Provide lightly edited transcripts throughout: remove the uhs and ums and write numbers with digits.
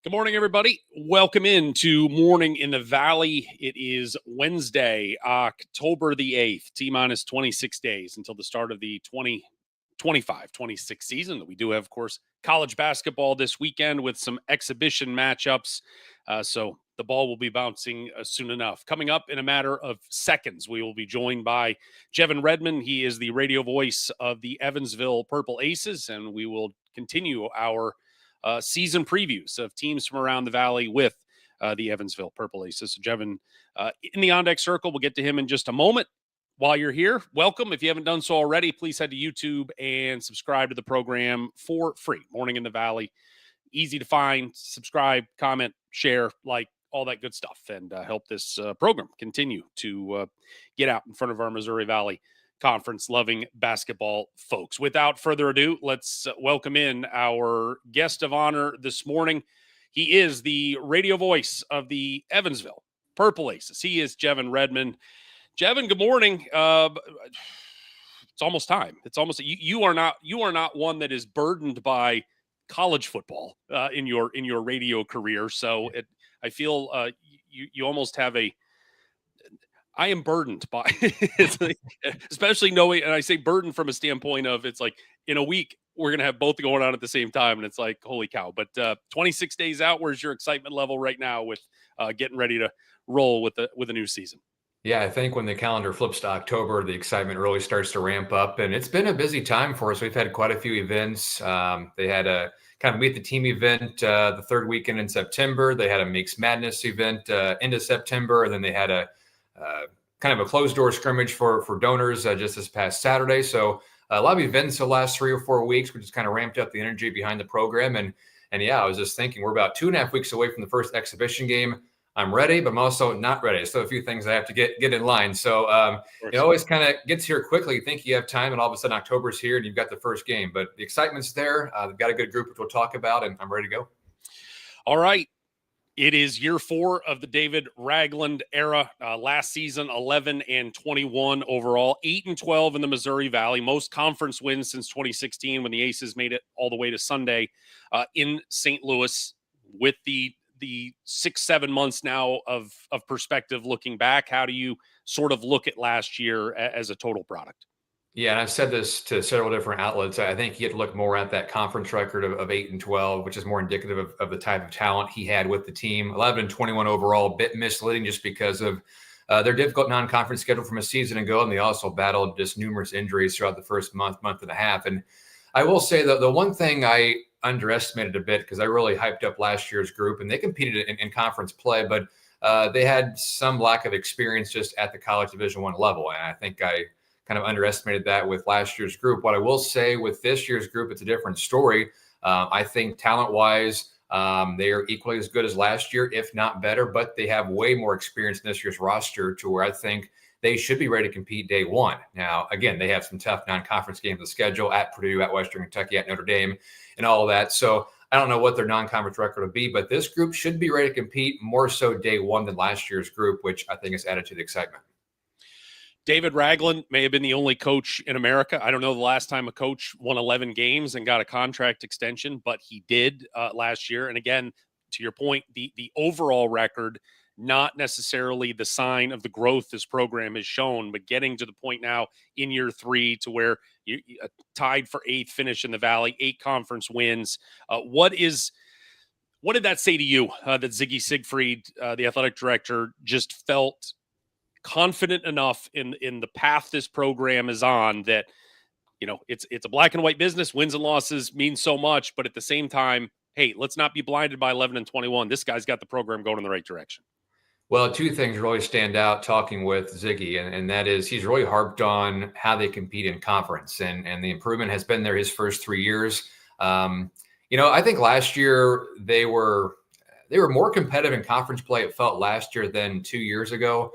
Good morning, everybody. Welcome into Morning in the Valley. It is Wednesday, October the 8th, T-minus 26 days until the start of the 2025-26 season. We do have, of course, college basketball this weekend with some exhibition matchups. So the ball will be bouncing soon enough. Coming up in a matter of seconds, we will be joined by Jevin Redman. He is the radio voice of the Evansville Purple Aces, and we will continue our season previews of teams from around the Valley with the Evansville Purple Aces. So Jevin in the on-deck circle. We'll get to him in just a moment. While you're here, welcome. If you haven't done so already, please head to YouTube and subscribe to the program for free. Morning in the Valley. Easy to find. Subscribe, comment, share, like, all that good stuff, and help this program continue to get out in front of our Missouri Valley conference-loving basketball folks. Without further ado, let's welcome in our guest of honor this morning. He is the radio voice of the Evansville Purple Aces. He is Jevin Redman. Jevin, good morning. It's almost time. It's almost you are not one that is burdened by college football in your radio career. So I feel you almost have a. I am burdened by it's like, especially knowing, and I say burdened from a standpoint of it's like in a week we're going to have both going on at the same time. And it's like, holy cow. But 26 days out, where's your excitement level right now with getting ready to roll with a new season? Yeah, I think when the calendar flips to October, the excitement really starts to ramp up. And it's been a busy time for us. We've had quite a few events. They had a kind of meet the team event the third weekend in September. They had a Makes Madness event into September. And then they had a kind of a closed door scrimmage for donors just this past Saturday. So a lot of events the last 3 or 4 weeks, which has kind of ramped up the energy behind the program. And yeah, I was just thinking we're about 2.5 weeks away from the first exhibition game. I'm ready, but I'm also not ready. So a few things I have to get in line. So it always kind of gets here quickly. You think you have time, and all of a sudden October's here and you've got the first game. But the excitement's there. They've got a good group, which we'll talk about, and I'm ready to go. All right. It is year 4 of the David Ragland era. Last season, 11-21 overall, 8-12 in the Missouri Valley. Most conference wins since 2016 when the Aces made it all the way to Sunday in St. Louis. With the 6-7 months now of perspective looking back, how do you sort of look at last year as a total product? Yeah, and I've said this to several different outlets. I think you have to look more at that conference record of 8-12, which is more indicative of the type of talent he had with the team. 11-21 overall, a bit misleading just because of their difficult non-conference schedule from a season ago, and they also battled just numerous injuries throughout the first month and a half. And I will say that the one thing I underestimated a bit, because I really hyped up last year's group, and they competed in conference play, but they had some lack of experience just at the college Division I level, and I think I kind of underestimated that with last year's group. What I will say with this year's group, it's a different story. I think talent-wise, they are equally as good as last year, if not better, but they have way more experience in this year's roster to where I think they should be ready to compete day one. Now, again, they have some tough non-conference games to schedule at Purdue, at Western Kentucky, at Notre Dame, and all of that. So I don't know what their non-conference record will be, but this group should be ready to compete more so day one than last year's group, which I think has added to the excitement. David Ragland may have been the only coach in America. I don't know the last time a coach won 11 games and got a contract extension, but he did last year. And again, to your point, the overall record, not necessarily the sign of the growth this program has shown, but getting to the point now in year 3 to where you tied for 8th finish in the Valley, 8 conference wins. What did that say to you that Ziggy Siegfried, the athletic director, just felt confident enough in the path this program is on that, you know, it's a black and white business. Wins and losses mean so much, but at the same time, hey, let's not be blinded by 11-21. This guy's got the program going in the right direction. Well, 2 things really stand out talking with Ziggy, and that is he's really harped on how they compete in conference, and the improvement has been there his first 3 years. I think last year they were more competitive in conference play, it felt, last year than 2 years ago.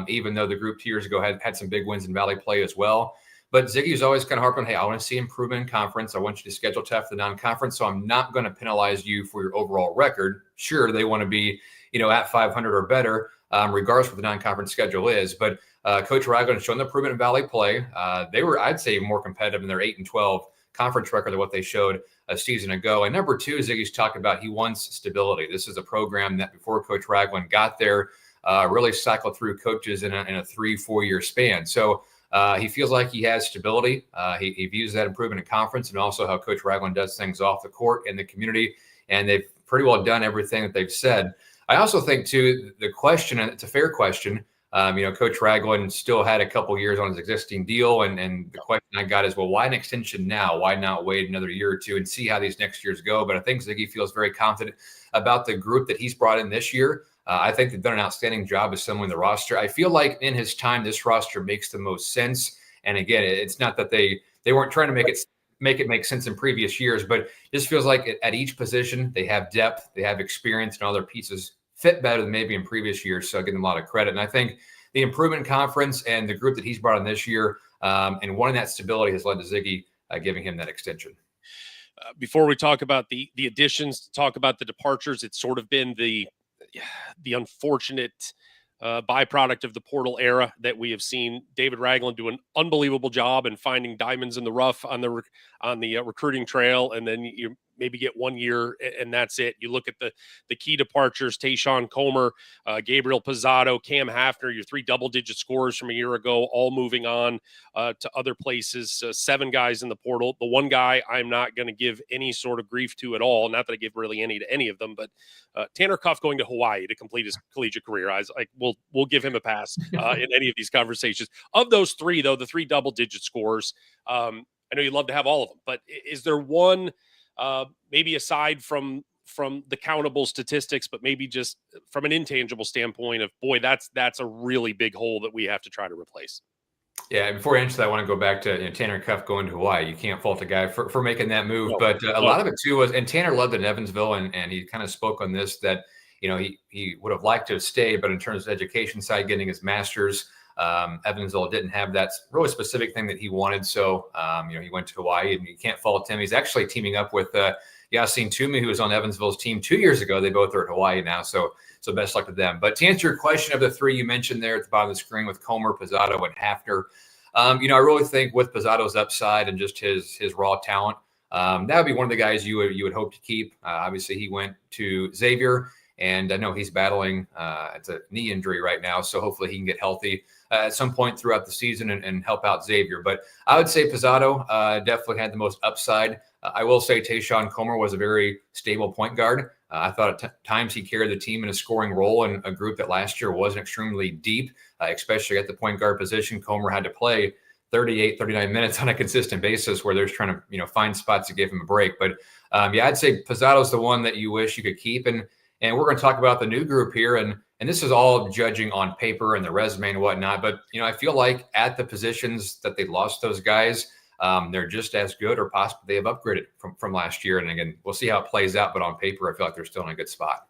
Even though the group 2 years ago had some big wins in Valley play as well. But Ziggy's always kind of harping, hey, I want to see improvement in conference. I want you to schedule tough the non-conference, so I'm not going to penalize you for your overall record. Sure, they want to be, at 500 or better, regardless of what the non-conference schedule is. But Coach Ragland has shown the improvement in Valley play. They were, I'd say, more competitive in their 8-12 conference record than what they showed a season ago. And number two, Ziggy's talked about, he wants stability. This is a program that before Coach Ragland got there, really cycled through coaches in a 3-4 year span. So he feels like he has stability. He views that improvement in conference and also how Coach Ragland does things off the court in the community. And they've pretty well done everything that they've said. I also think, too, the question, and it's a fair question, Coach Ragland still had a couple years on his existing deal. And the question I got is, well, why an extension now? Why not wait another year or two and see how these next years go? But I think Ziggy feels very confident about the group that he's brought in this year. I think they've done an outstanding job assembling the roster. I feel like in his time, this roster makes the most sense. And again, it's not that they weren't trying to make it make sense in previous years, but this feels like at each position, they have depth, they have experience, and all their pieces fit better than maybe in previous years. So I give them a lot of credit. And I think the improvement in conference and the group that he's brought in this year and wanting that stability has led to Ziggy giving him that extension. Before we talk about the additions, talk about the departures, it's sort of been the unfortunate byproduct of the portal era that we have seen David Ragland do an unbelievable job in finding diamonds in the rough on the recruiting trail, and then you maybe get 1 year and that's it. You look at the key departures: Tayshawn Comer, Gabriel Pizzato, Cam Hafner, your 3 double-digit scorers from a year ago, all moving on to other places. 7 guys in the portal. The one guy I'm not going to give any sort of grief to at all, not that I give really any to any of them, but Tanner Cuff going to Hawaii to complete his collegiate career. We'll give him a pass in any of these conversations. Of those 3, though, the 3 double-digit scorers, I know you'd love to have all of them, but is there one, maybe aside from the countable statistics, but maybe just from an intangible standpoint of, boy, that's a really big hole that we have to try to replace? Yeah, before I answer that, I want to go back to Tanner Cuff going to Hawaii. You can't fault a guy for making that move, but a lot of it too was, and Tanner loved in Evansville, and he kind of spoke on this, that he would have liked to stay, but in terms of education side, getting his master's, Evansville didn't have that really specific thing that he wanted. So, he went to Hawaii, and you can't fault him. He's actually teaming up with Yassine Toomey, who was on Evansville's team 2 years ago. They both are at Hawaii now. So best luck to them. But to answer your question, of the 3 you mentioned there at the bottom of the screen with Comer, Pizzato, and Hafner, I really think with Pizzato's upside and just his raw talent, that would be one of the guys you would hope to keep. Obviously, he went to Xavier, and I know he's battling it's a knee injury right now. So hopefully he can get healthy at some point throughout the season and help out Xavier. But I would say Pizzato definitely had the most upside. I will say Tayshawn Comer was a very stable point guard. I thought at times he carried the team in a scoring role in a group that last year wasn't extremely deep, especially at the point guard position. Comer had to play 38, 39 minutes on a consistent basis where they're trying to, find spots to give him a break. But I'd say Pizzato's the one that you wish you could keep. And we're going to talk about the new group here. And this is all judging on paper and the resume and whatnot. But, I feel like at the positions that they lost those guys, they're just as good, or possibly they have upgraded from last year. And again, we'll see how it plays out. But on paper, I feel like they're still in a good spot.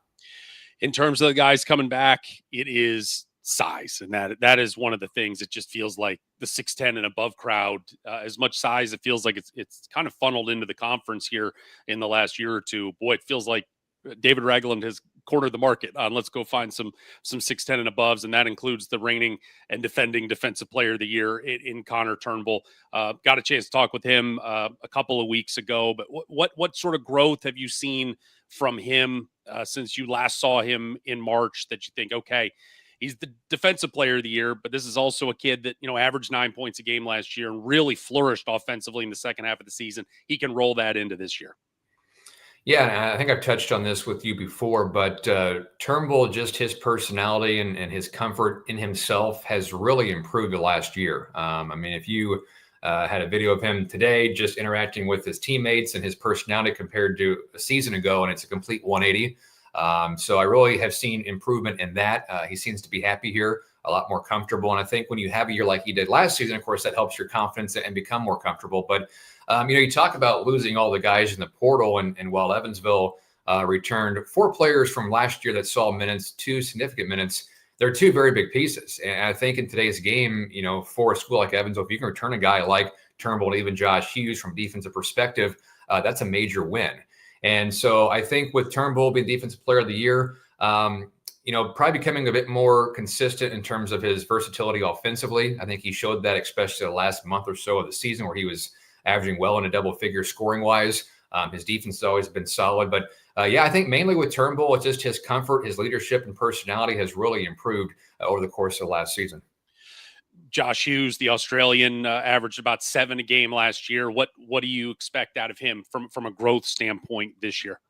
In terms of the guys coming back, it is size. And that is one of the things that just feels like the 6'10" and above crowd, as much size, it feels like it's kind of funneled into the conference here in the last year or two. Boy, it feels like David Ragland has cornered the market on let's go find some 6'10" and above, and that includes the reigning and defending defensive player of the year in Connor Turnbull. Got a chance to talk with him a couple of weeks ago, but what sort of growth have you seen from him since you last saw him in March that you think, okay, he's the defensive player of the year, but this is also a kid that, averaged 9 points a game last year and really flourished offensively in the second half of the season. He can roll that into this year. Yeah, I think I've touched on this with you before, but Turnbull, just his personality and his comfort in himself has really improved the last year. If you had a video of him today just interacting with his teammates and his personality compared to a season ago, and it's a complete 180. So I really have seen improvement in that. He seems to be happy here, a lot more comfortable. And I think when you have a year like he did last season, of course, that helps your confidence and become more comfortable. But you talk about losing all the guys in the portal, and while Evansville returned 4 players from last year that saw minutes, 2 significant minutes, they're 2 very big pieces. And I think in today's game, for a school like Evansville, if you can return a guy like Turnbull and even Josh Hughes from defensive perspective, that's a major win. And so I think with Turnbull being defensive player of the year, probably becoming a bit more consistent in terms of his versatility offensively. I think he showed that, especially the last month or so of the season, where he was averaging well into double figures scoring wise. His defense has always been solid, but yeah, I think mainly with Turnbull, it's just his comfort, his leadership, and personality has really improved over the course of last season. Josh Hughes, the Australian, averaged about 7 a game last year. What do you expect out of him from a growth standpoint this year?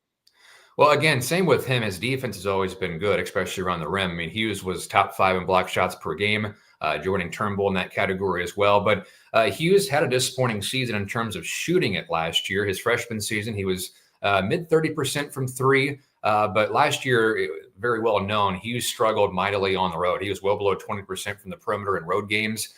Well, again, same with him. His defense has always been good, especially around the rim. I mean, Hughes was top 5 in block shots per game, joining Turnbull in that category as well. But Hughes had a disappointing season in terms of shooting it last year. His freshman season, he was mid 30% from three. But last year, very well known, Hughes struggled mightily on the road. He was well below 20% from the perimeter in road games.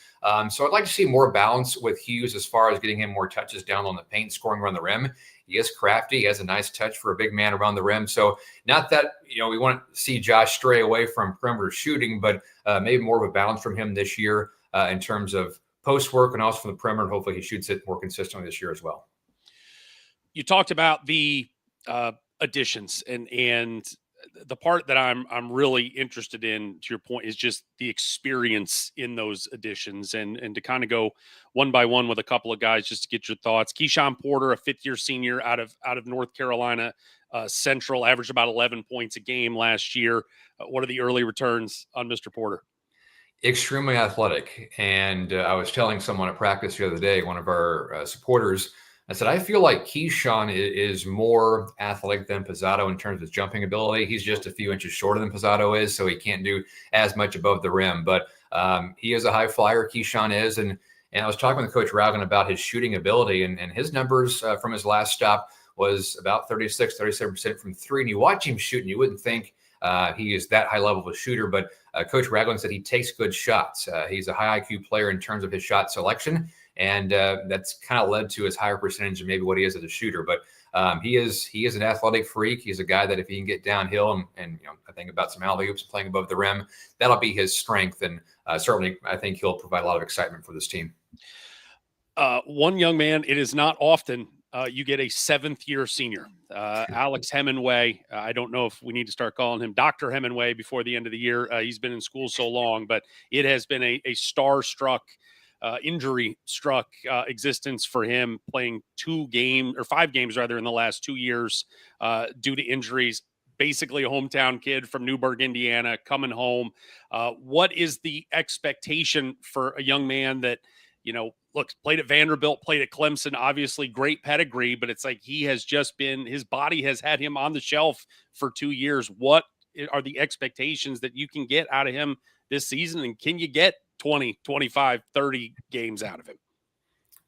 So I'd like to see more balance with Hughes as far as getting him more touches down on the paint, scoring around the rim. He is crafty. He has a nice touch for a big man around the rim. So not that, we want to see Josh stray away from perimeter shooting, but maybe more of a balance from him this year in terms of post work and also from the perimeter. And hopefully he shoots it more consistently this year as well. You talked about the additions and the part that I'm really interested in, to your point, is just the experience in those additions and to kind of go one by one with a couple of guys just to get your thoughts. Keyshawn Porter, a 5th-year senior out of North Carolina Central, averaged about 11 points a game last year. What are the early returns on Mr. Porter? Extremely athletic. And I was telling someone at practice the other day, one of our supporters, I said, I feel like Keyshawn is more athletic than Pizzato in terms of his jumping ability. He's just a few inches shorter than Pizzato is, so he can't do as much above the rim. But he is a high flyer, Keyshawn is. And I was talking with Coach Ragland about his shooting ability, and his numbers from his last stop was about 36, 37% from three. And you watch him shoot, and you wouldn't think he is that high level of a shooter. But Coach Ragland said he takes good shots. He's a high IQ player in terms of his shot selection. And that's kind of led to his higher percentage than maybe what he is as a shooter. But he is an athletic freak. He's a guy that if he can get downhill and I think about some alley-oops playing above the rim, that'll be his strength. And certainly I think he'll provide a lot of excitement for this team. One young man, it is not often you get a 7th-year senior. Alex Hemingway, I don't know if we need to start calling him Dr. Hemingway before the end of the year. He's been in school so long, but it has been a star-struck injury-struck existence for him, playing 5 games rather in the last 2 years due to injuries. Basically a hometown kid from Newburgh, Indiana, coming home. What is the expectation for a young man that, look, played at Vanderbilt, played at Clemson, obviously great pedigree, but it's like his body has had him on the shelf for 2 years. What are the expectations that you can get out of him this season? And can you get 20, 25, 30 games out of him?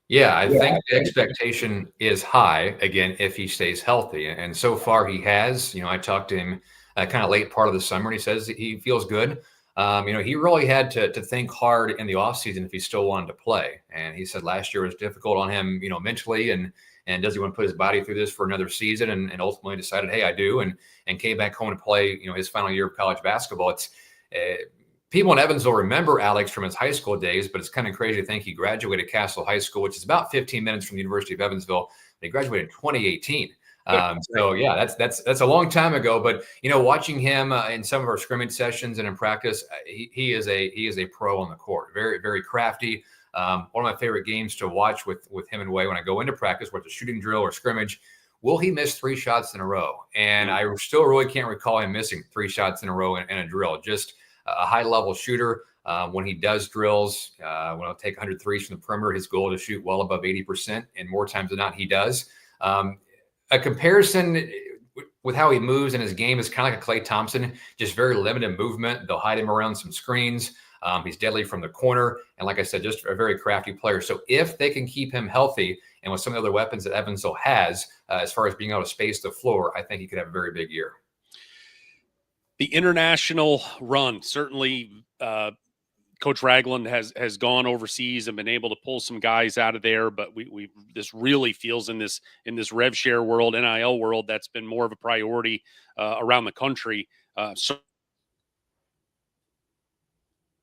Yeah, I think the expectation is high, again, if he stays healthy. And so far he has. I talked to him kind of late part of the summer, and he says he feels good. He really had to think hard in the offseason if he still wanted to play. And he said last year was difficult on him, mentally, and does he want to put his body through this for another season? And ultimately decided, hey, I do, and came back home to play, his final year of college basketball. It's people in Evansville remember Alex from his high school days, but it's kind of crazy to think he graduated Castle High School, which is about 15 minutes from the University of Evansville. He graduated in 2018. So yeah, that's a long time ago. But watching him in some of our scrimmage sessions and in practice, he is a pro on the court. Very, very crafty. One of my favorite games to watch with Hemingway when I go into practice, whether it's a shooting drill or scrimmage. Will he miss 3 shots in a row? And I still really can't recall him missing 3 shots in a row in a drill. Just a high-level shooter. When he does drills, when I'll take 100 threes from the perimeter, his goal is to shoot well above 80%, and more times than not, he does. A comparison with how he moves in his game is kind of like a Klay Thompson, just very limited movement. They'll hide him around some screens. He's deadly from the corner. And like I said, just a very crafty player. So if they can keep him healthy and with some of the other weapons that Evansville has, as far as being able to space the floor, I think he could have a very big year. The international run, certainly Coach Ragland has gone overseas and been able to pull some guys out of there, but this really feels in this rev share world, NIL world, that's been more of a priority around the country.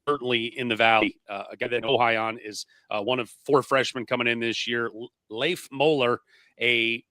Certainly in the Valley. A guy that I know high on is one of 4 freshmen coming in this year, Leif Moeller, a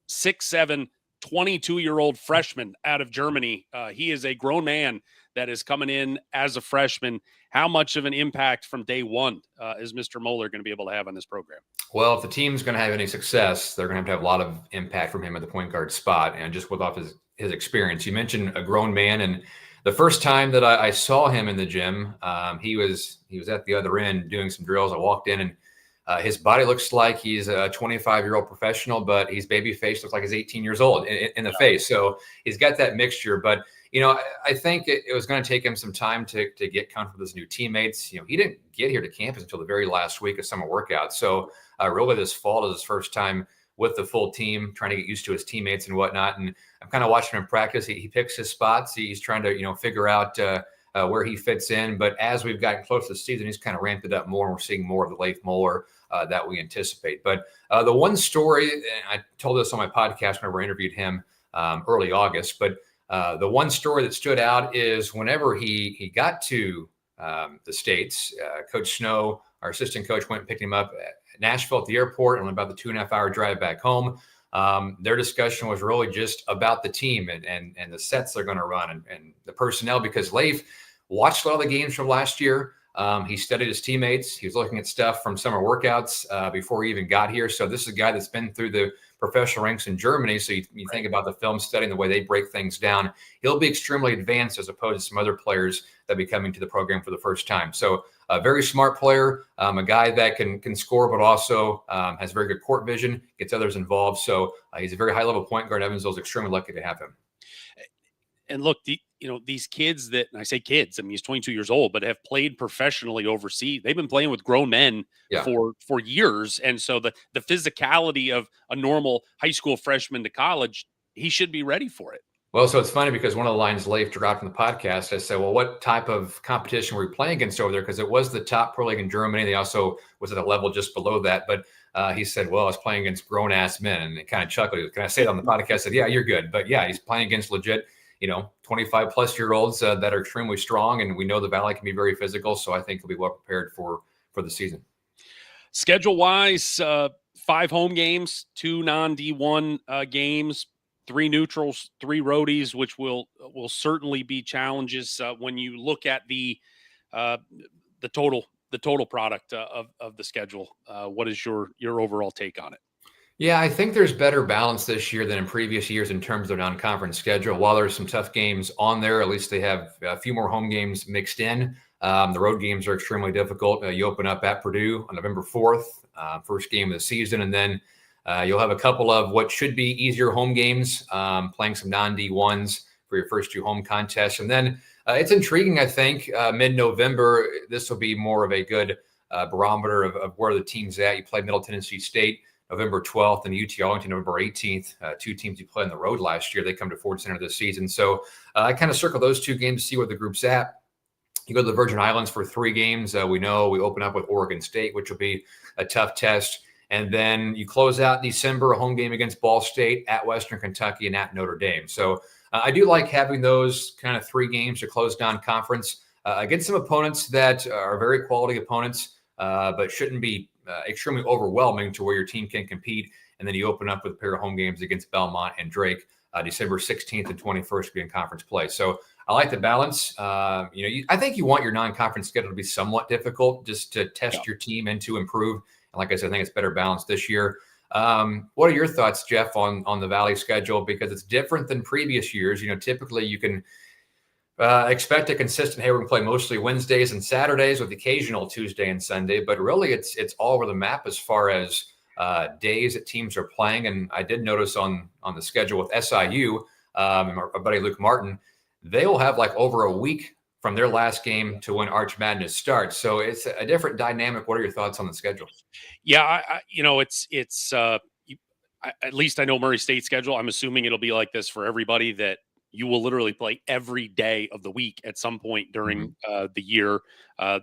6'7", 22-year-old freshman out of Germany. He is a grown man that is coming in as a freshman. How much of an impact from day one is Mr. Moeller going to be able to have on this program? Well, if the team's going to have any success, they're going to have a lot of impact from him at the point guard spot. And just with off his experience, you mentioned a grown man, and the first time that I saw him in the gym, he was at the other end doing some drills. I walked in, and his body looks like he's a 25-year-old professional, but he's baby faced, looks like he's 18 years old in the face. So he's got that mixture. But I think it was going to take him some time to get comfortable with his new teammates. He didn't get here to campus until the very last week of summer workouts. So really this fall is his first time with the full team, trying to get used to his teammates and whatnot. And I'm kind of watching him practice. He picks his spots. He's trying to, figure out where he fits in. But as we've gotten close to the season, he's kind of ramped it up more, and we're seeing more of the Leif Moeller that we anticipate. But the one story, and I told this on my podcast whenever I interviewed him early August, but the one story that stood out is whenever he got to the States, Coach Snow, our assistant coach, went and picked him up at Nashville at the airport, and about the 2.5-hour drive back home. Their discussion was really just about the team and the sets they're going to run and the personnel, because Leif watched a lot of the games from last year. He studied his teammates. He was looking at stuff from summer workouts before he even got here. So this is a guy that's been through the professional ranks in Germany. So you think about the film study and the way they break things down. He'll be extremely advanced as opposed to some other players that be coming to the program for the first time. So a very smart player, a guy that can score, but also has very good court vision, gets others involved. So he's a very high-level point guard. Evansville is extremely lucky to have him. And look, these kids that, and I say kids, I mean, he's 22 years old, but have played professionally overseas. They've been playing with grown men for years. And so the physicality of a normal high school freshman to college, he should be ready for it. Well, so it's funny because one of the lines Leif dropped in the podcast, I said, well, what type of competition were we playing against over there? Because it was the top pro league in Germany. They also was at a level just below that. But he said, well, I was playing against grown-ass men. And it kind of chuckled. He goes, can I say it on the podcast? I said, yeah, you're good. But yeah, he's playing against legit 25-plus-year-olds that are extremely strong. And we know the Valley can be very physical. So I think he'll be well prepared for the season. Schedule-wise, 5 home games, 2 non-D1 games, 3 neutrals, 3 roadies, which will certainly be challenges when you look at the total product of the schedule. What is your overall take on it? Yeah, I think there's better balance this year than in previous years in terms of non-conference schedule. While there's some tough games on there, at least they have a few more home games mixed in. The road games are extremely difficult. You open up at Purdue on November 4th, first game of the season, and then you'll have a couple of what should be easier home games, playing some non-D1s for your first 2 home contests. And then it's intriguing, I think, mid-November, this will be more of a good barometer of where the team's at. You play Middle Tennessee State November 12th and UT Arlington November 18th, 2 teams you played on the road last year. They come to Ford Center this season. So I kind of circle those 2 games to see where the group's at. You go to the Virgin Islands for 3 games. We know we open up with Oregon State, which will be a tough test. And then you close out December, a home game against Ball State, at Western Kentucky, and at Notre Dame. So I do like having those kind of 3 games to close down conference against some opponents that are very quality opponents, but shouldn't be extremely overwhelming to where your team can compete. And then you open up with a pair of home games against Belmont and Drake, December 16th and 21st to be in conference play. So I like the balance. I think you want your non-conference schedule to be somewhat difficult just to test your team and to improve. And like I said, I think it's better balanced this year. What are your thoughts, Jeff, on the Valley schedule? Because it's different than previous years. Typically you can expect a consistent, hey, we're going to play mostly Wednesdays and Saturdays with occasional Tuesday and Sunday. But really, it's all over the map as far as days that teams are playing. And I did notice on the schedule with SIU, our buddy Luke Martin, they will have like over a week from their last game to when Arch Madness starts. So it's a different dynamic. What are your thoughts on the schedule? Yeah, at least I know Murray State's schedule. I'm assuming it'll be like this for everybody, that you will literally play every day of the week at some point during the year.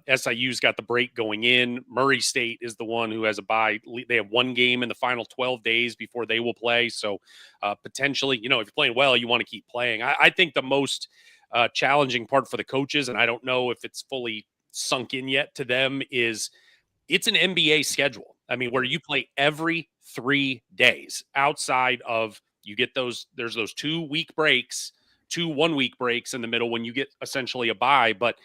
SIU's got the break going in. Murray State is the one who has a bye. They have 1 game in the final 12 days before they will play. So potentially, if you're playing well, you want to keep playing. I think the most challenging part for the coaches, and I don't know if it's fully sunk in yet to them, is it's an NBA schedule. I mean, where you play every 3 days outside of You get there's those 2-week breaks, 2 1-week breaks in the middle when you get essentially a bye, but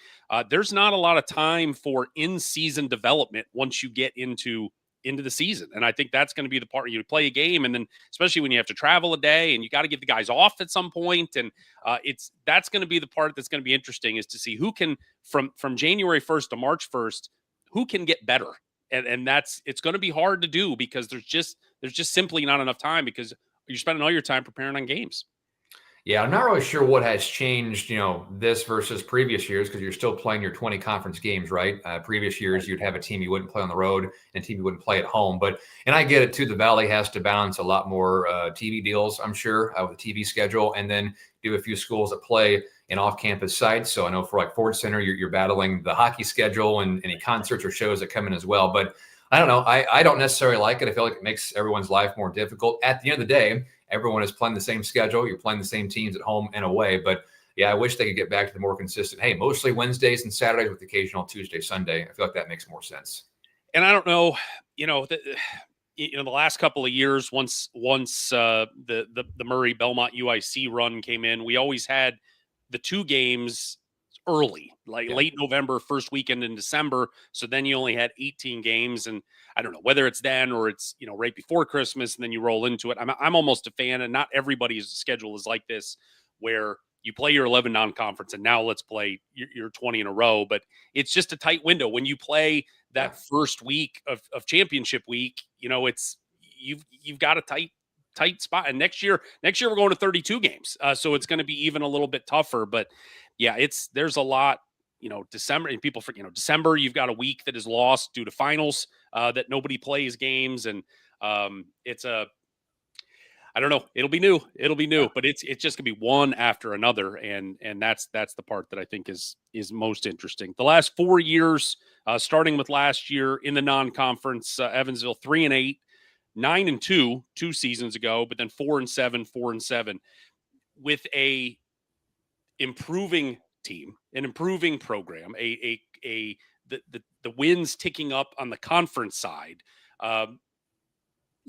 there's not a lot of time for in-season development once you get into the season. And I think that's going to be the part you play a game, and then especially when you have to travel a day and you got to get the guys off at some point, and that's going to be the part that's going to be interesting, is to see who can from January 1st to March 1st, who can get better. And it's going to be hard to do because there's just simply not enough time, because you're spending all your time preparing on games. Yeah, I'm not really sure what has changed, this versus previous years, because you're still playing your 20 conference games, right? Previous years, you'd have a team you wouldn't play on the road and a team you wouldn't play at home. And I get it too. The Valley has to balance a lot more TV deals, I'm sure, with the TV schedule, and then do a few schools that play in off-campus sites. So I know for like Ford Center, you're battling the hockey schedule and any concerts or shows that come in as well. But I don't know. I don't necessarily like it. I feel like it makes everyone's life more difficult. At the end of the day, everyone is playing the same schedule. You're playing the same teams at home and away. But yeah, I wish they could get back to the more consistent, hey, mostly Wednesdays and Saturdays with occasional Tuesday, Sunday. I feel like that makes more sense. And I don't know, the last couple of years, once the Murray Belmont UIC run came in, we always had the 2 games early, like late November, first weekend in December. So then you only had 18 games, and I don't know whether it's then or it's right before Christmas, and then you roll into it. I'm almost a fan, and not everybody's schedule is like this, where you play your 11 non-conference and now let's play your 20 in a row. But it's just a tight window when you play that first week of championship week. It's you've got a tight spot. And next year we're going to 32 games, so it's going to be even a little bit tougher. But yeah, there's a lot. December, and people forget, December, you've got a week that is lost due to finals, that nobody plays games. And I don't know. It'll be new, but it's just gonna be one after another. And that's the part that I think is most interesting. The last 4 years, starting with last year in the non-conference, Evansville 3-8, 9-2, 2 seasons ago, but then 4-7, 4-7, with a improving team, an improving program, the wins ticking up on the conference side.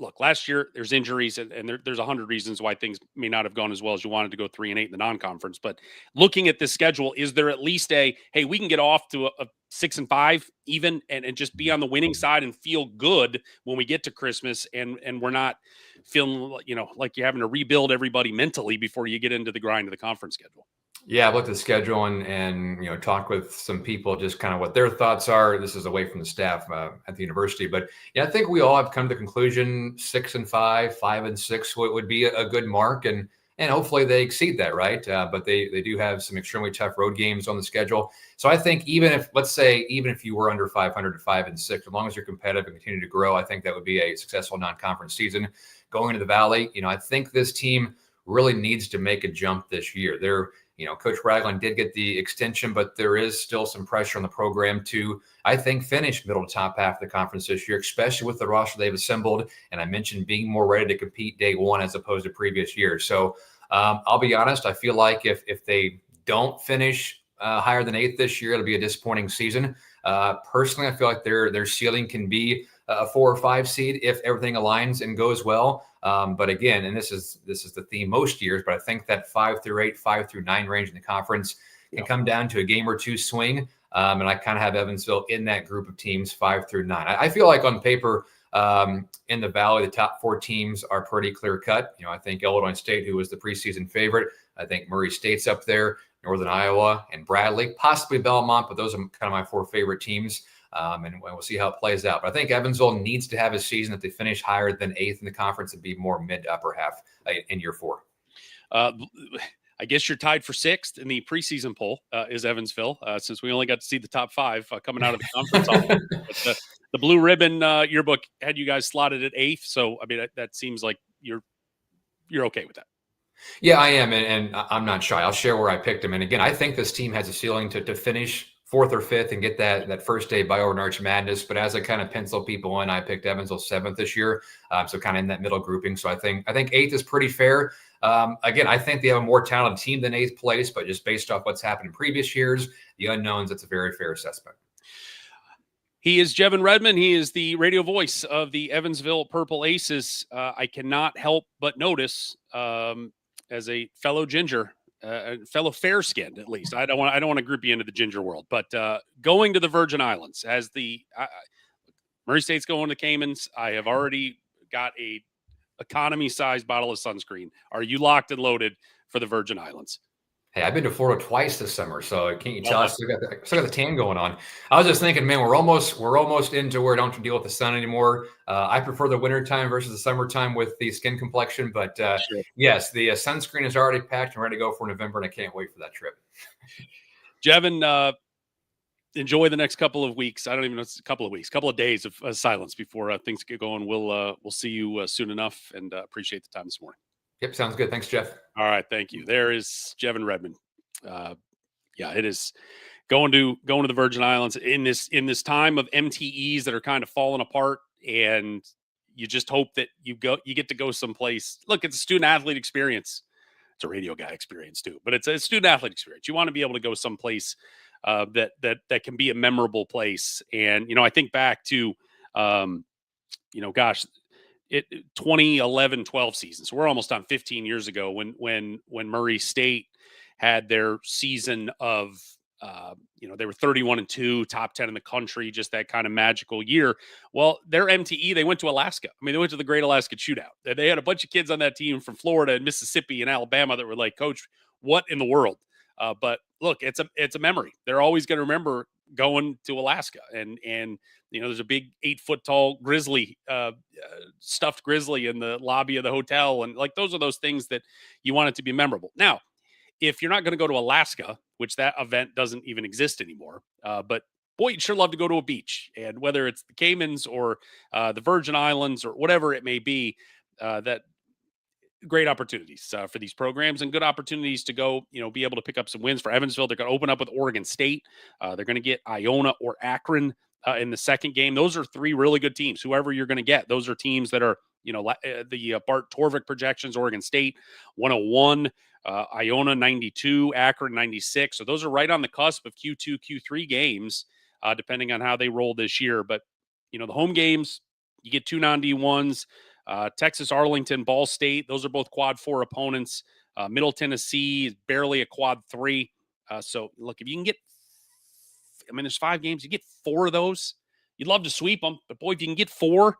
Look, last year there's injuries, and there's 100 reasons why things may not have gone as well as you wanted to go 3-8 in the non-conference. But looking at this schedule, is there at least hey, we can get off to a 6-5 even, and just be on the winning side and feel good when we get to Christmas, and we're not feeling like you're having to rebuild everybody mentally before you get into the grind of the conference schedule. Yeah, I've looked at the schedule and talked with some people, just kind of what their thoughts are. This is away from the staff at the university, but yeah, I think we all have come to the conclusion 6-5, 5-6 would be a good mark, and hopefully they exceed that, right? But they do have some extremely tough road games on the schedule. So I think even if you were under 500 to 5-6, as long as you're competitive and continue to grow, I think that would be a successful non-conference season. Going into the Valley, I think this team really needs to make a jump this year. Coach Ragland did get the extension, but there is still some pressure on the program to, I think, finish middle to top half of the conference this year, especially with the roster they've assembled. And I mentioned being more ready to compete day one as opposed to previous years. So I'll be honest, I feel like if they don't finish higher than 8th this year, it'll be a disappointing season. Personally, I feel like their ceiling can be a 4 or 5 seed if everything aligns and goes well. But again, and this is the theme most years, but I think that 5-8, 5-9 range in the conference can come down to a game or two swing. And I kind of have Evansville in that group of teams, 5-9. I feel like on paper, in the Valley, the top 4 teams are pretty clear cut. I think Illinois State, who was the preseason favorite, I think Murray State's up there, Northern Iowa and Bradley, possibly Belmont, but those are kind of my 4 favorite teams. And we'll see how it plays out. But I think Evansville needs to have a season that they finish higher than 8th in the conference and be more mid to upper half in year 4. I guess you're tied for 6th in the preseason poll, is Evansville, since we only got to see the top 5 coming out of the conference. But the Blue Ribbon yearbook had you guys slotted at 8th. So, I mean, that seems like you're okay with that. Yeah, I am. And I'm not shy. I'll share where I picked them. And again, I think this team has a ceiling to finish 4th or 5th and get that first day bye over Arch Madness. But as I kind of pencil people in, I picked Evansville 7th this year. So kind of in that middle grouping. So I think 8th is pretty fair. Again, I think they have a more talented team than 8th place, but just based off what's happened in previous years, the unknowns, it's a very fair assessment. He is Jevin Redman. He is the radio voice of the Evansville Purple Aces. I cannot help but notice, as a fellow ginger, a fellow fair-skinned, at least. I don't want to group you into the ginger world, but going to the Virgin Islands as the Murray State's going to Caymans. I have already got a economy-sized bottle of sunscreen. Are you locked and loaded for the Virgin Islands? Hey, I've been to Florida twice this summer, so can't you tell? I still got the tan going on. I was just thinking, man, we're almost into where I don't have to deal with the sun anymore. I prefer the wintertime versus the summertime with the skin complexion, but Sure. yes, the sunscreen is already packed and ready to go for November, and I can't wait for that trip. Jevin, enjoy the next couple of weeks. I don't even know, it's a couple of days of silence before things get going. We'll see you soon enough, and appreciate the time this morning. Yep, sounds good. Thanks, Jeff. All right, thank you. There is Jevin Redman. Yeah, it is going to the Virgin Islands in this time of MTEs that are kind of falling apart, and you just hope that you get to go someplace. Look, it's a student athlete experience. It's a radio guy experience too, but it's a student athlete experience. You want to be able to go someplace that can be a memorable place. And I think back to gosh, 2011-12 season. So we're almost on 15 years ago when Murray State had their season of they were 31-2, top 10 in the country, just that kind of magical year. Well, their MTE, they went to Alaska. I mean, they went to the Great Alaska Shootout. They had a bunch of kids on that team from Florida and Mississippi and Alabama that were like, "Coach, what in the world?" But look, it's a memory. They're always going to remember going to Alaska, and there's a big 8-foot tall grizzly, stuffed grizzly in the lobby of the hotel, and like those are those things that you want it to be memorable. Now, if you're not going to go to Alaska, which that event doesn't even exist anymore, but boy, you'd sure love to go to a beach, and whether it's the Caymans or the Virgin Islands or whatever it may be, that great opportunities for these programs and good opportunities to go, be able to pick up some wins for Evansville. They're going to open up with Oregon State. They're going to get Iona or Akron in the second game. Those are three really good teams. Whoever you're going to get, those are teams that are, the Bart Torvik projections, Oregon State 101, Iona 92, Akron 96. So those are right on the cusp of Q2, Q3 games, depending on how they roll this year. But, the home games, you get two non-D1s. Texas, Arlington, Ball State, those are both quad 4 opponents. Middle Tennessee is barely a quad 3. So, look, if you can get, there's 5 games, you get 4 of those. You'd love to sweep them, but boy, if you can get 4,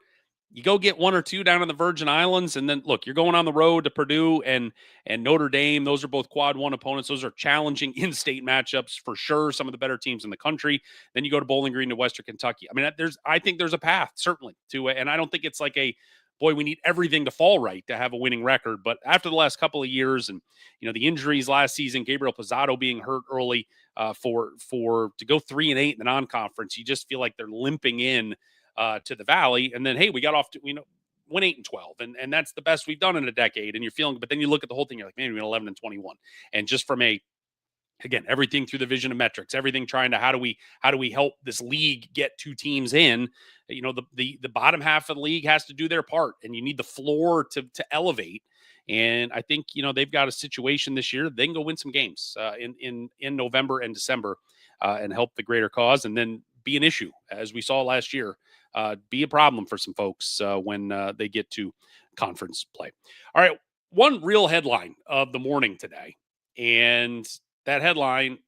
you go get 1 or 2 down in the Virgin Islands, and then, look, you're going on the road to Purdue and Notre Dame. Those are both quad 1 opponents. Those are challenging in-state matchups for sure, some of the better teams in the country. Then you go to Bowling Green to Western Kentucky. I mean, I think there's a path, certainly, to it, and I don't think it's like boy, we need everything to fall right to have a winning record. But after the last couple of years and, the injuries last season, Gabriel Posado being hurt early to go 3-8 in the non-conference, you just feel like they're limping in to the Valley. And then, hey, we got off to, win 8-12. And that's the best we've done in a decade. And you're feeling, but then you look at the whole thing, you're like, man, we went 11-21. And just from again, everything through the vision of metrics, everything trying to how do we help this league get 2 teams in? The bottom half of the league has to do their part, and you need the floor to elevate. And I think they've got a situation this year they can go win some games in November and December and help the greater cause, and then be an issue as we saw last year, be a problem for some folks when they get to conference play. All right, one real headline of the morning today, and that headline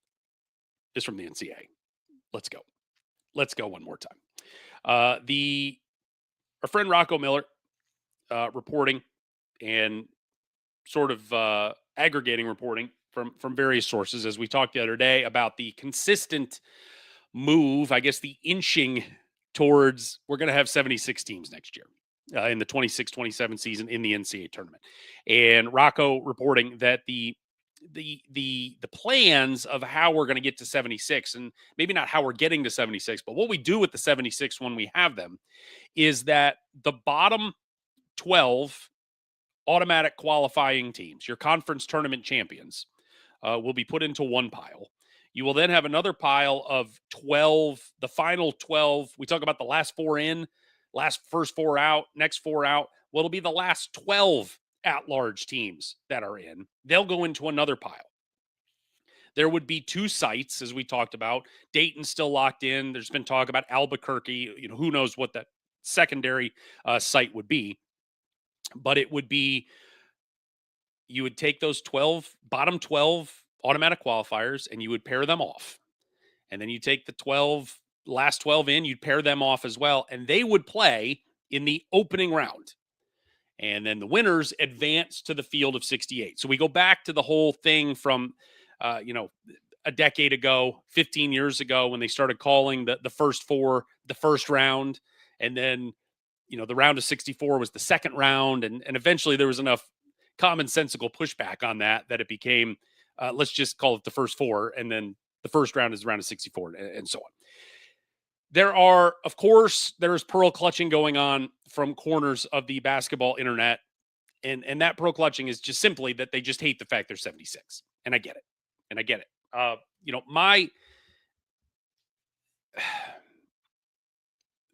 is from the NCAA. Let's go one more time. Our friend Rocco Miller reporting and sort of aggregating reporting from various sources, as we talked the other day about the consistent move, I guess the inching towards we're going to have 76 teams next year in the 26-27 season in the NCAA tournament. And Rocco reporting that the plans of how we're going to get to 76, and maybe not how we're getting to 76, but what we do with the 76 when we have them, is that the bottom 12 automatic qualifying teams, your conference tournament champions, will be put into one pile. You will then have another pile of 12, the final 12. We talk about the last 4 in, first 4 out, next 4 out. Well, it'll be the last 12 at-large teams that are in. They'll go into another pile. There would be 2 sites, as we talked about. Dayton's still locked in. There's been talk about Albuquerque. Who knows what that secondary site would be. But it would be, you would take those bottom 12 automatic qualifiers, and you would pair them off. And then you take the last 12 in, you'd pair them off as well. And they would play in the opening round. And then the winners advance to the field of 68. So we go back to the whole thing from, a decade ago, 15 years ago, when they started calling the first 4 the first round. And then, the round of 64 was the second round. And eventually there was enough commonsensical pushback on that it became, let's just call it the first 4. And then the first round is the round of 64 and so on. There's pearl clutching going on from corners of the basketball internet. And that pearl clutching is just simply that they just hate the fact they're 76. And I get it.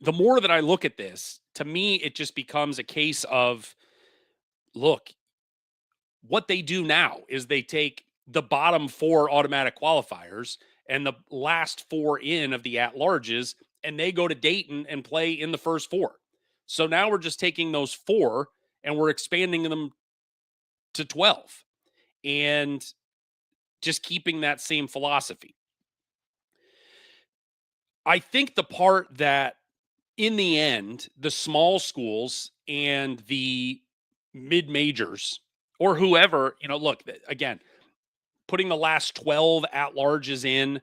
The more that I look at this, to me, it just becomes a case of, look, what they do now is they take the bottom 4 automatic qualifiers and the last 4 in of the at-larges, and they go to Dayton and play in the first 4. So now we're just taking those 4 and we're expanding them to 12 and just keeping that same philosophy. I think the part that, in the end, the small schools and the mid-majors or whoever, look, again, putting the last 12 at-larges in,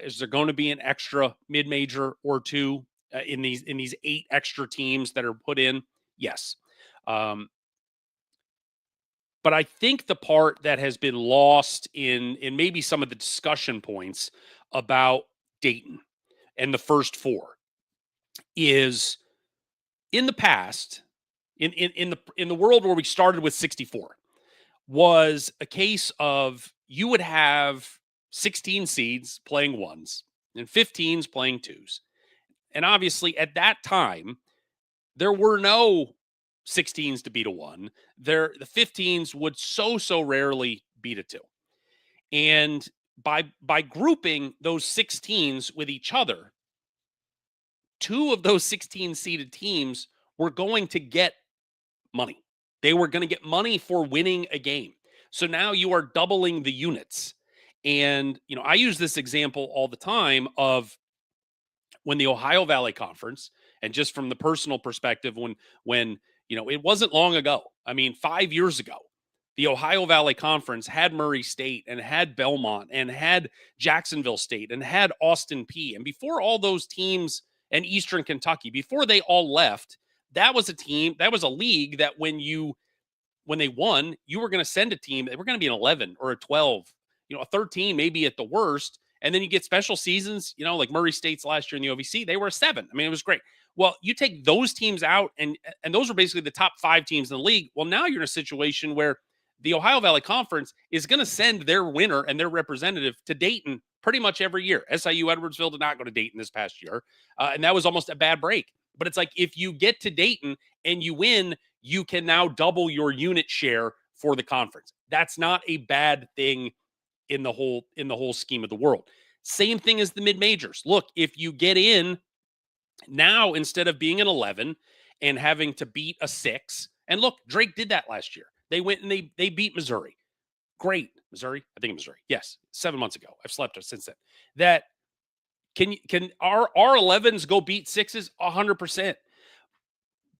is there going to be an extra mid-major or 2 in these 8 extra teams that are put in? Yes. But I think the part that has been lost in maybe some of the discussion points about Dayton and the first 4 is, in the past, in the world where we started with 64, was a case of you would have 16 seeds playing 1s and 15s playing 2s. And obviously at that time, there were no 16s to beat a 1. The 15s would so rarely beat a 2. And by grouping those 16s with each other, 2 of those 16 seeded teams were going to get money. They were going to get money for winning a game. So now you are doubling the units. And, I use this example all the time of when the Ohio Valley Conference, and just from the personal perspective, when it wasn't long ago. 5 years ago, the Ohio Valley Conference had Murray State and had Belmont and had Jacksonville State and had Austin Peay. And before all those teams, and Eastern Kentucky, before they all left, that was a league that when they won, you were going to send a team. They were going to be an 11 or a 12, a 13 maybe at the worst. And then you get special seasons, like Murray State's last year in the OVC, they were a 7. It was great. Well, you take those teams out, and those were basically the top 5 teams in the league. Well, now you're in a situation where the Ohio Valley Conference is going to send their winner and their representative to Dayton pretty much every year. SIU Edwardsville did not go to Dayton this past year, and that was almost a bad break. But it's like, if you get to Dayton and you win, you can now double your unit share for the conference. That's not a bad thing in the whole scheme of the world. Same thing as the mid-majors. Look, if you get in now, instead of being an 11 and having to beat a 6, and look, Drake did that last year. They went and they beat Missouri. Great. Missouri? I think Missouri. Yes. 7 months ago. I've slept since then. That can our 11s go beat 6s? 100%.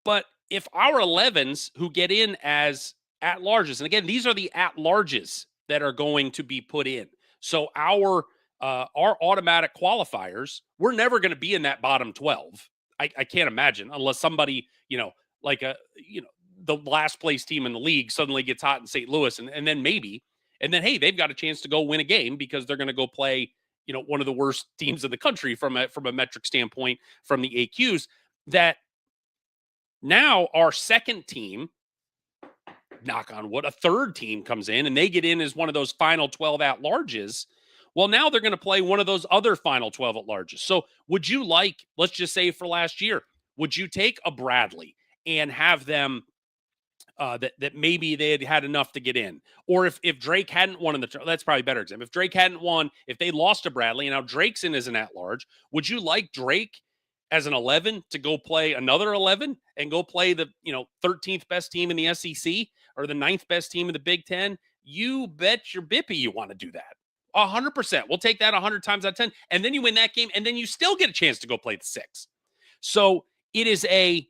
But if our 11s who get in as at-larges, and again, these are the at-larges that are going to be put in. So our automatic qualifiers, we're never going to be in that bottom 12. I can't imagine, unless somebody, the last place team in the league suddenly gets hot in St. Louis, and then maybe, and then, hey, they've got a chance to go win a game because they're going to go play, one of the worst teams in the country from a metric standpoint, from the AQs. That now our second team, knock on wood, a third team comes in and they get in as one of those final 12 at-larges. Well, now they're going to play one of those other final 12 at-larges. So would you let's just say for last year, would you take a Bradley and have them that maybe they had enough to get in. Or if Drake hadn't won in the that's probably a better example. If Drake hadn't won, if they lost to Bradley and now Drake's in as an at-large, would you like Drake as an 11 to go play another 11 and go play the 13th best team in the SEC or the 9th best team in the Big Ten? You bet your bippy you want to do that. 100%. We'll take that 100 times out of 10. And then you win that game, and then you still get a chance to go play the 6. So it is a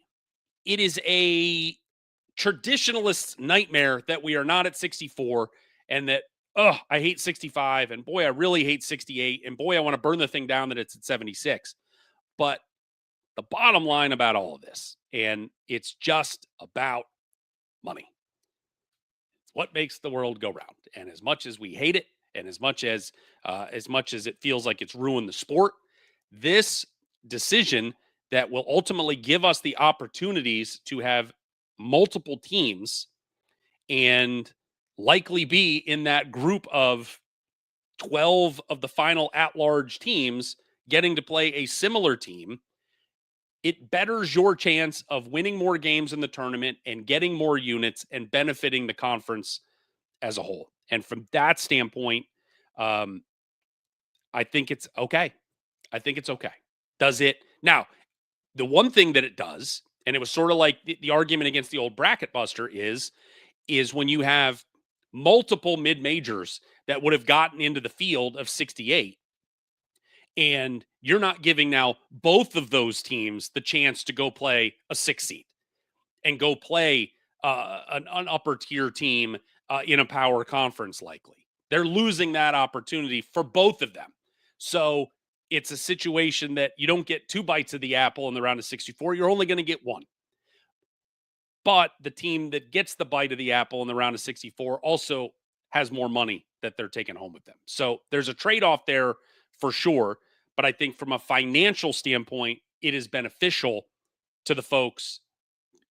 traditionalist nightmare that we are not at 64, and that I hate 65, and boy, I really hate 68, and boy, I want to burn the thing down that it's at 76. But the bottom line about all of this, and it's just about money. It's what makes the world go round. And as much as we hate it, and as much as it feels like it's ruined the sport, this decision that will ultimately give us the opportunities to have multiple teams and likely be in that group of 12 of the final at-large teams getting to play a similar team, it betters your chance of winning more games in the tournament and getting more units and benefiting the conference as a whole. And from that standpoint, I think it's okay. Does it? Now, the one thing that it does, and it was sort of like the argument against the old bracket buster, is when you have multiple mid-majors that would have gotten into the field of 68, and you're not giving now both of those teams the chance to go play a 6 seed and go play an upper tier team in a power conference likely. They're losing that opportunity for both of them. So it's a situation that you don't get 2 bites of the apple in the round of 64. You're only going to get 1. But the team that gets the bite of the apple in the round of 64 also has more money that they're taking home with them. So there's a trade-off there for sure. But I think from a financial standpoint, it is beneficial to the folks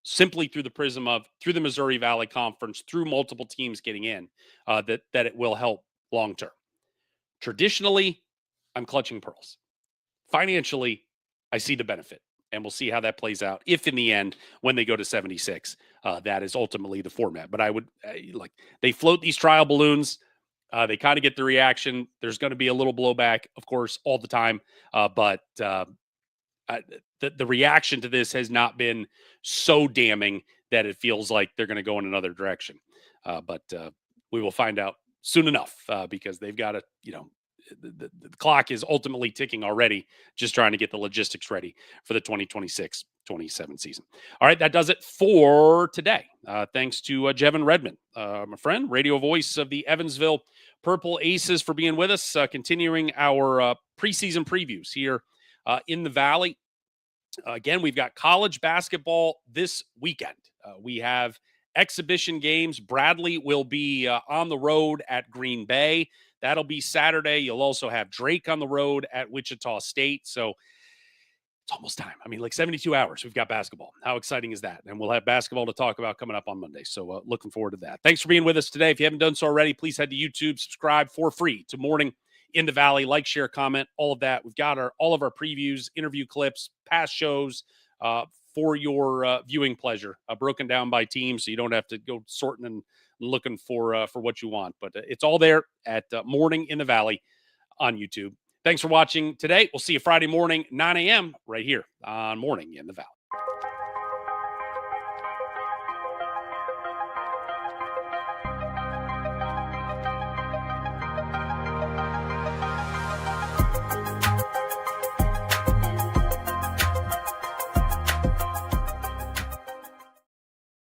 simply through the prism of through the Missouri Valley Conference, through multiple teams getting in, that it will help long term. Traditionally, I'm clutching pearls. Financially, I see the benefit, and we'll see how that plays out. If in the end, when they go to 76, that is ultimately the format. But I would they float these trial balloons. They kind of get the reaction. There's going to be a little blowback, of course, all the time. But the reaction to this has not been so damning that it feels like they're going to go in another direction. But we will find out soon enough because they've got to, the clock is ultimately ticking already, just trying to get the logistics ready for the 2026-27 season. All right, that does it for today. Thanks to Jevin Redman, my friend, radio voice of the Evansville Purple Aces, for being with us, continuing our preseason previews here in the Valley. Again, we've got college basketball this weekend. We have exhibition games. Bradley will be on the road at Green Bay. That'll be Saturday. You'll also have Drake on the road at Wichita State. So it's almost time. I mean, like 72 hours. We've got basketball. How exciting is that? And we'll have basketball to talk about coming up on Monday. So looking forward to that. Thanks for being with us today. If you haven't done so already, please head to YouTube, subscribe for free to Morning in the Valley. Like, share, comment, all of that. We've got all of our previews, interview clips, past shows for your viewing pleasure, broken down by team, so you don't have to go sorting and looking for what you want. But it's all there at Morning in the Valley on YouTube. Thanks for watching today. We'll see you Friday morning, 9 a.m. right here on Morning in the Valley.